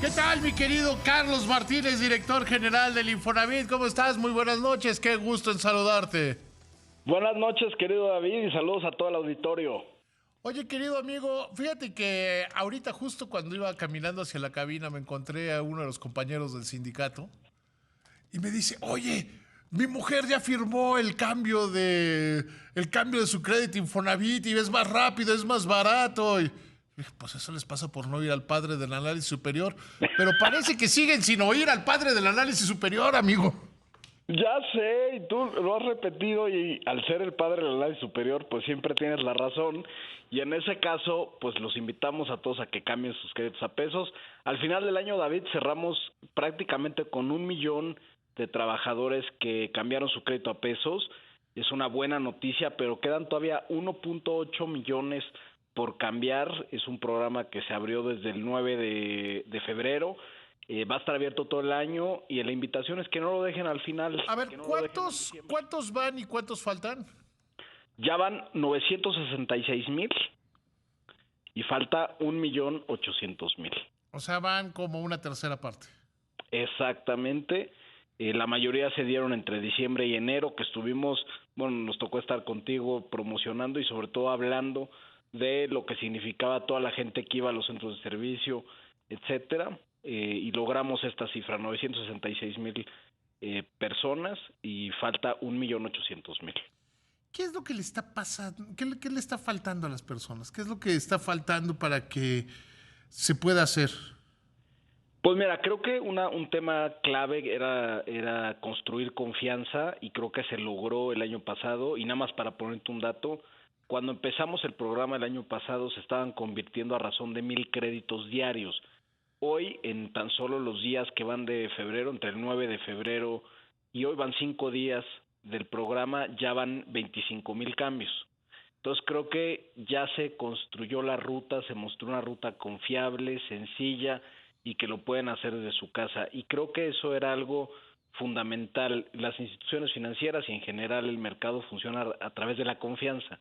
¿Qué tal, mi querido Carlos Martínez, director general del Infonavit? ¿Cómo estás? Muy buenas noches, qué gusto en saludarte. Buenas noches, querido David, y saludos a todo el auditorio. Oye, querido amigo, fíjate que ahorita justo cuando iba caminando hacia la cabina me encontré a uno de los compañeros del sindicato y me dice, oye, mi mujer ya firmó el cambio de su crédito Infonavit y es más rápido, es más barato. Y dije, pues eso les pasa por no ir al padre del análisis superior. Pero parece que siguen sin oír al padre del análisis superior, amigo. Ya sé, y tú lo has repetido, y al ser el padre del análisis superior, pues siempre tienes la razón, y en ese caso, pues los invitamos a todos a que cambien sus créditos a pesos. Al final del año, David, cerramos prácticamente con 1 millón de trabajadores que cambiaron su crédito a pesos. Es una buena noticia, pero quedan todavía 1.8 millones por cambiar. Es un programa que se abrió desde el 9 de febrero. Va a estar abierto todo el año, y la invitación es que no lo dejen al final, A ver, que no lo dejen en ¿cuántos, diciembre. cuántos van y cuántos faltan? Ya van 966,000 y falta 1,800,000. O sea, van como una tercera parte. Exactamente. La mayoría se dieron entre diciembre y enero, que estuvimos, bueno, nos tocó estar contigo promocionando y sobre todo hablando de lo que significaba toda la gente que iba a los centros de servicio, etcétera, y logramos esta cifra, 966,000 personas, y falta 1,800,000. ¿Qué es lo que le está pasando? ¿Qué le está faltando a las personas? ¿Qué es lo que está faltando para que se pueda hacer? Pues mira, creo que un tema clave era construir confianza, y creo que se logró el año pasado. Y nada más para ponerte un dato, cuando empezamos el programa el año pasado se estaban convirtiendo a razón de 1,000 créditos diarios. Hoy, en tan solo los días que van de febrero, entre el 9 de febrero y hoy, van 5 días del programa, ya van 25,000 cambios. Entonces creo que ya se construyó la ruta, se mostró una ruta confiable, sencilla, y que lo pueden hacer desde su casa. Y creo que eso era algo fundamental. Las instituciones financieras y en general el mercado funciona a través de la confianza.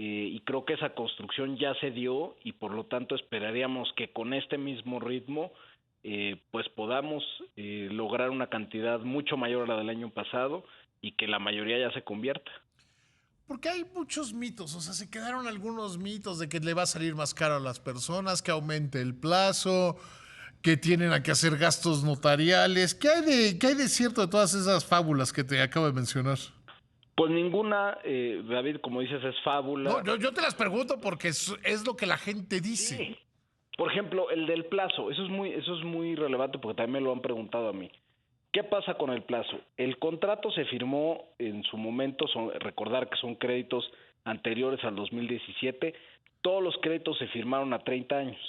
Y creo que esa construcción ya se dio, y por lo tanto esperaríamos que con este mismo ritmo pues podamos lograr una cantidad mucho mayor a la del año pasado, y que la mayoría ya se convierta. Porque hay muchos mitos, o sea, se quedaron algunos mitos de que le va a salir más caro a las personas, que aumente el plazo, que tienen a que hacer gastos notariales. ¿Qué hay de cierto de todas esas fábulas que te acabo de mencionar? Pues ninguna, David, como dices, es No, fábula. yo te las pregunto porque es lo que la gente dice. Sí. Por ejemplo, el del plazo, eso es muy relevante, porque también me lo han preguntado a mí. ¿Qué pasa con el plazo? El contrato se firmó en su momento, recordar que son créditos anteriores al 2017, todos los créditos se firmaron a 30 años.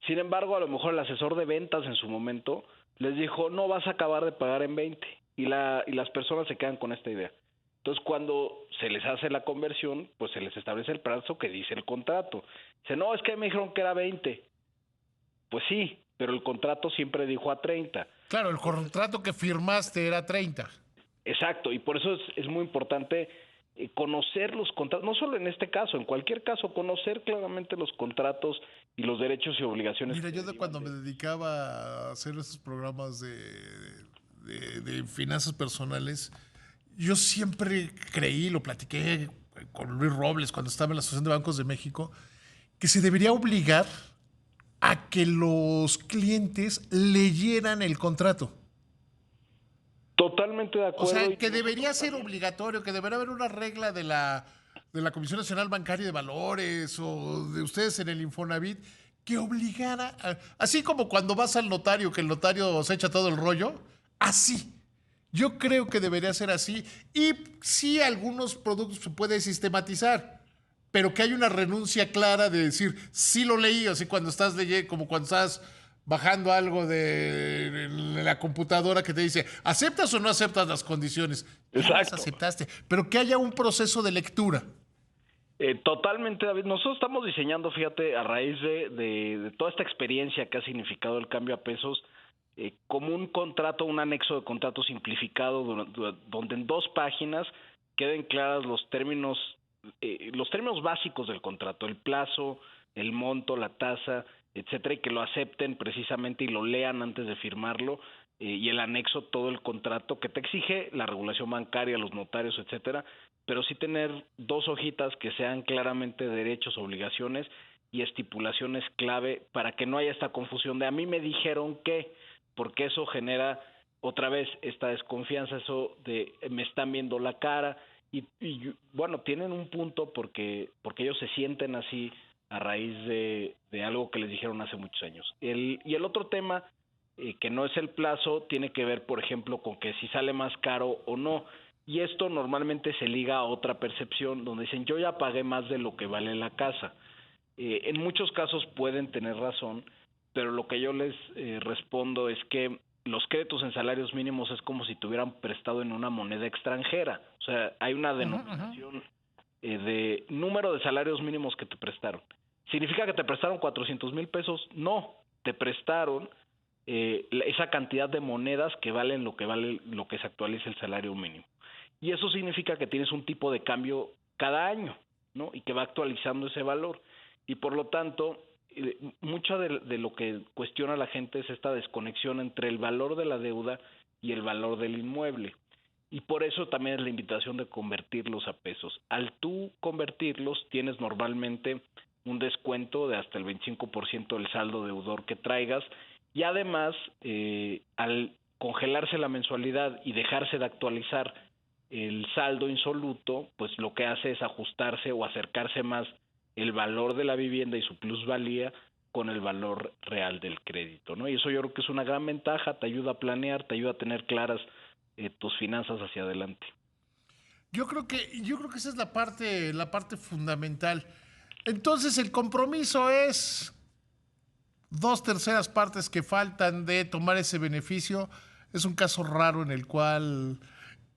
Sin embargo, a lo mejor el asesor de ventas en su momento les dijo, no, vas a acabar de pagar en 20, y las personas se quedan con esta idea. Entonces, cuando se les hace la conversión, pues se les establece el plazo que dice el contrato. Dice, no, es que me dijeron que era 20. Pues sí, pero el contrato siempre dijo a 30. Claro, el Entonces, contrato que firmaste era 30. exacto, y por eso es muy importante conocer los contratos, no solo en este caso, en cualquier caso, conocer claramente los contratos y los derechos y obligaciones Mira, que yo de derivan cuando me de... dedicaba a hacer esos programas de finanzas personales, yo siempre creí, lo platiqué con Luis Robles cuando estaba en la Asociación de Bancos de México, que se debería obligar a que los clientes leyeran el contrato. Totalmente de O acuerdo, sea, y que debería nosotros ser también. obligatorio, que debería haber una regla de la Comisión Nacional Bancaria y de Valores o de ustedes en el Infonavit que obligara, así como cuando vas al notario, que el notario se echa todo el rollo, así. Yo creo que debería ser así. Y sí, algunos productos se puede sistematizar, pero que hay una renuncia clara de decir, sí lo leí, así cuando estás leyendo, como cuando estás bajando algo de la computadora que te dice, ¿aceptas o no aceptas las condiciones? Ya las Exacto. aceptaste, pero que haya un proceso de lectura. Totalmente, David. Nosotros estamos diseñando, fíjate, a raíz de toda esta experiencia que ha significado el cambio a pesos, como un contrato, un anexo de contrato simplificado, donde en 2 páginas queden claras los términos básicos del contrato, el plazo, el monto, la tasa, etcétera, y que lo acepten precisamente y lo lean antes de firmarlo, y el anexo, todo el contrato que te exige la regulación bancaria, los notarios, etcétera, pero sí tener 2 hojitas que sean claramente derechos, obligaciones y estipulaciones clave para que no haya esta confusión de a mí me dijeron que, porque eso genera otra vez esta desconfianza, eso de me están viendo la cara y bueno, tienen un punto porque ellos se sienten así a raíz de algo que les dijeron hace muchos años. Y el otro tema, que no es el plazo, tiene que ver, por ejemplo, con que si sale más caro o no. Y esto normalmente se liga a otra percepción donde dicen yo ya pagué más de lo que vale la casa. En muchos casos pueden tener razón, pero lo que yo les respondo es que los créditos en salarios mínimos es como si te hubieran prestado en una moneda extranjera. O sea, hay una denominación de número de salarios mínimos que te prestaron. ¿Significa que te prestaron 400,000 pesos? No, te prestaron esa cantidad de monedas que valen lo que se actualiza el salario mínimo. Y eso significa que tienes un tipo de cambio cada año, ¿no? Y que va actualizando ese valor. Y por lo tanto, mucho de lo que cuestiona la gente es esta desconexión entre el valor de la deuda y el valor del inmueble. Y por eso también es la invitación de convertirlos a pesos. Al tú convertirlos, tienes normalmente un descuento de hasta el 25% del saldo deudor que traigas, y además, al congelarse la mensualidad y dejarse de actualizar el saldo insoluto, pues lo que hace es ajustarse o acercarse más el valor de la vivienda y su plusvalía con el valor real del crédito, ¿no? Y eso yo creo que es una gran ventaja, te ayuda a planear, te ayuda a tener claras tus finanzas hacia adelante. Yo creo que esa es la parte fundamental. Entonces el compromiso es 2/3 partes que faltan de tomar ese beneficio. Es un caso raro en el cual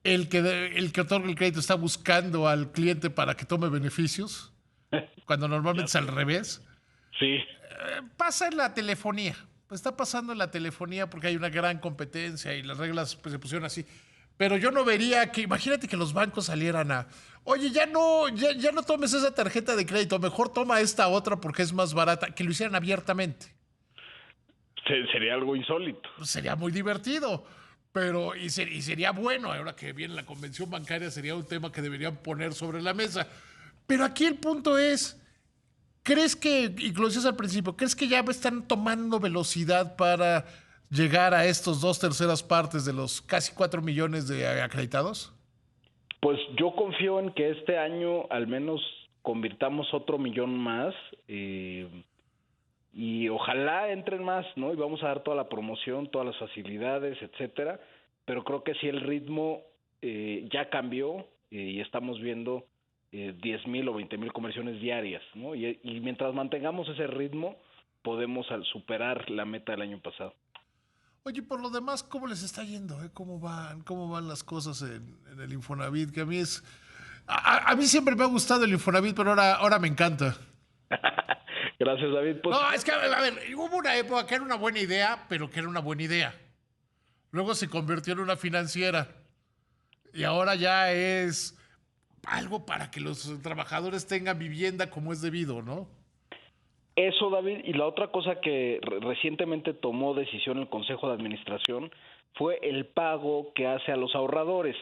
el que otorga el crédito está buscando al cliente para que tome beneficios, cuando normalmente es al revés. Sí. Pasa en la telefonía. Está pasando en la telefonía porque hay una gran competencia y las reglas pues, se pusieron así. Pero yo no vería que, imagínate que los bancos salieran a, oye, ya no tomes esa tarjeta de crédito, mejor toma esta otra porque es más barata, que lo hicieran abiertamente. Sería algo insólito. Pues sería muy divertido. Pero, y sería bueno, ahora que viene la convención bancaria, sería un tema que deberían poner sobre la mesa. Pero aquí el punto es, ¿crees que, y lo decías al principio, crees que ya están tomando velocidad para llegar a estos 2/3 partes de los casi 4 millones de acreditados? Pues yo confío en que este año al menos convirtamos otro millón más, y ojalá entren más, ¿no? Y vamos a dar toda la promoción, todas las facilidades, etcétera. Pero creo que si el ritmo ya cambió, y estamos viendo 10,000 o 20,000 conversiones diarias, ¿no? Y mientras mantengamos ese ritmo, podemos superar la meta del año pasado. Oye, por lo demás, ¿cómo les está yendo? Cómo van las cosas en el Infonavit? Que a mí es... A mí siempre me ha gustado el Infonavit, pero ahora me encanta. Gracias, David. Pues, No, es que, a ver, hubo una época que era una buena idea, pero que era una buena idea. Luego se convirtió en una financiera. Y ahora ya es algo para que los trabajadores tengan vivienda como es debido, ¿no? eso, David, y la otra cosa que recientemente tomó decisión el Consejo de Administración fue el pago que hace a los ahorradores.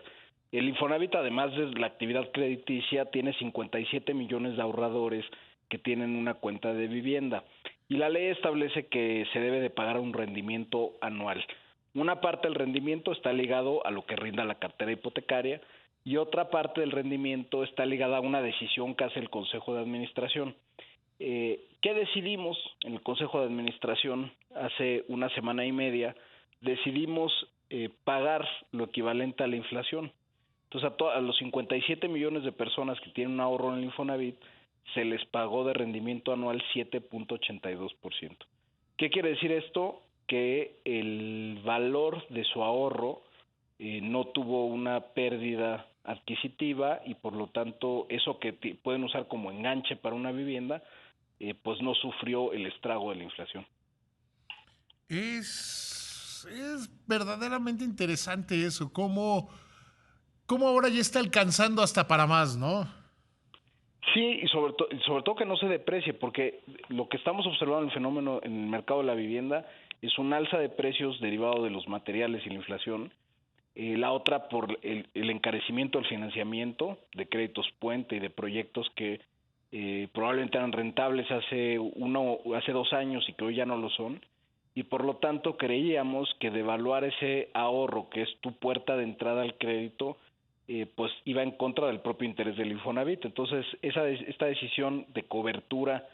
El Infonavit, además de la actividad crediticia, tiene 57 millones de ahorradores que tienen una cuenta de vivienda. Y la ley establece que se debe de pagar un rendimiento anual. Una parte del rendimiento está ligado a lo que rinda la cartera hipotecaria y otra parte del rendimiento está ligada a una decisión que hace el Consejo de Administración. ¿Qué decidimos en el Consejo de Administración hace una semana y media? Decidimos pagar lo equivalente a la inflación. Entonces a los 57 millones de personas que tienen un ahorro en el Infonavit se les pagó de rendimiento anual 7.82%. ¿Qué quiere decir esto? Que el valor de su ahorro no tuvo una pérdida adquisitiva y por lo tanto eso que pueden usar como enganche para una vivienda, pues no sufrió el estrago de la inflación. Es verdaderamente interesante eso, cómo ahora ya está alcanzando hasta para más, ¿no? Sí, y sobre todo que no se deprecie, porque lo que estamos observando en el fenómeno en el mercado de la vivienda es un alza de precios derivado de los materiales y la inflación. La otra por el encarecimiento del financiamiento de créditos puente y de proyectos que probablemente eran rentables hace 2 años y que hoy ya no lo son. Y por lo tanto creíamos que devaluar ese ahorro, que es tu puerta de entrada al crédito, pues iba en contra del propio interés del Infonavit. Entonces, esta decisión de cobertura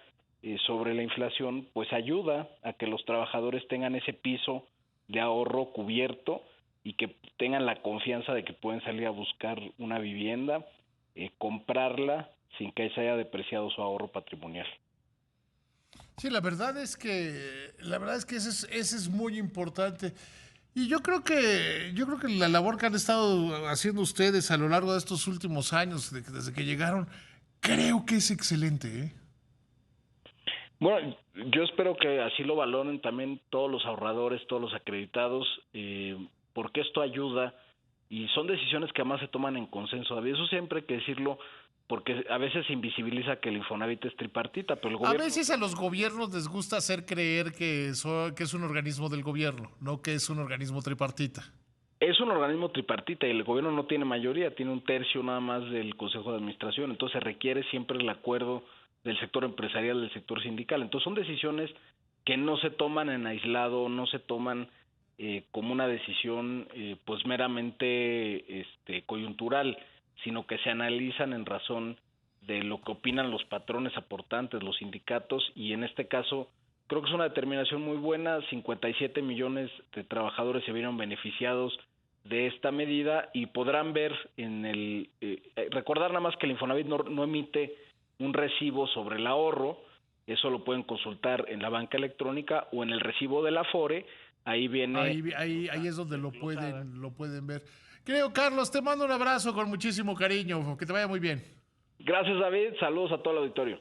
sobre la inflación, pues ayuda a que los trabajadores tengan ese piso de ahorro cubierto y que tengan la confianza de que pueden salir a buscar una vivienda, comprarla sin que se haya depreciado su ahorro patrimonial. Sí, la verdad es que ese es muy importante. Y yo creo que la labor que han estado haciendo ustedes a lo largo de estos últimos años, desde que llegaron, creo que es excelente, ¿eh? Bueno, yo espero que así lo valoren también todos los ahorradores, todos los acreditados, porque esto ayuda y son decisiones que además se toman en consenso. David, eso siempre hay que decirlo, porque a veces se invisibiliza que el Infonavit es tripartita, pero el A gobierno veces a los gobiernos les gusta hacer creer que es un organismo del gobierno, no que es un organismo tripartita. es un organismo tripartita y el gobierno no tiene mayoría, tiene un tercio nada más del Consejo de Administración, entonces se requiere siempre el acuerdo del sector empresarial, del sector sindical. Entonces son decisiones que no se toman en aislado, no se toman como una decisión pues meramente coyuntural, sino que se analizan en razón de lo que opinan los patrones aportantes, los sindicatos, y en este caso creo que es una determinación muy buena. 57 millones de trabajadores se vieron beneficiados de esta medida y podrán ver recordar nada más que el Infonavit no emite un recibo sobre el ahorro. Eso lo pueden consultar en la banca electrónica o en el recibo del Afore. Ahí viene. Ahí es donde lo pueden ver. Creo, Carlos, te mando un abrazo con muchísimo cariño. Que te vaya muy bien. Gracias, David. Saludos a todo el auditorio.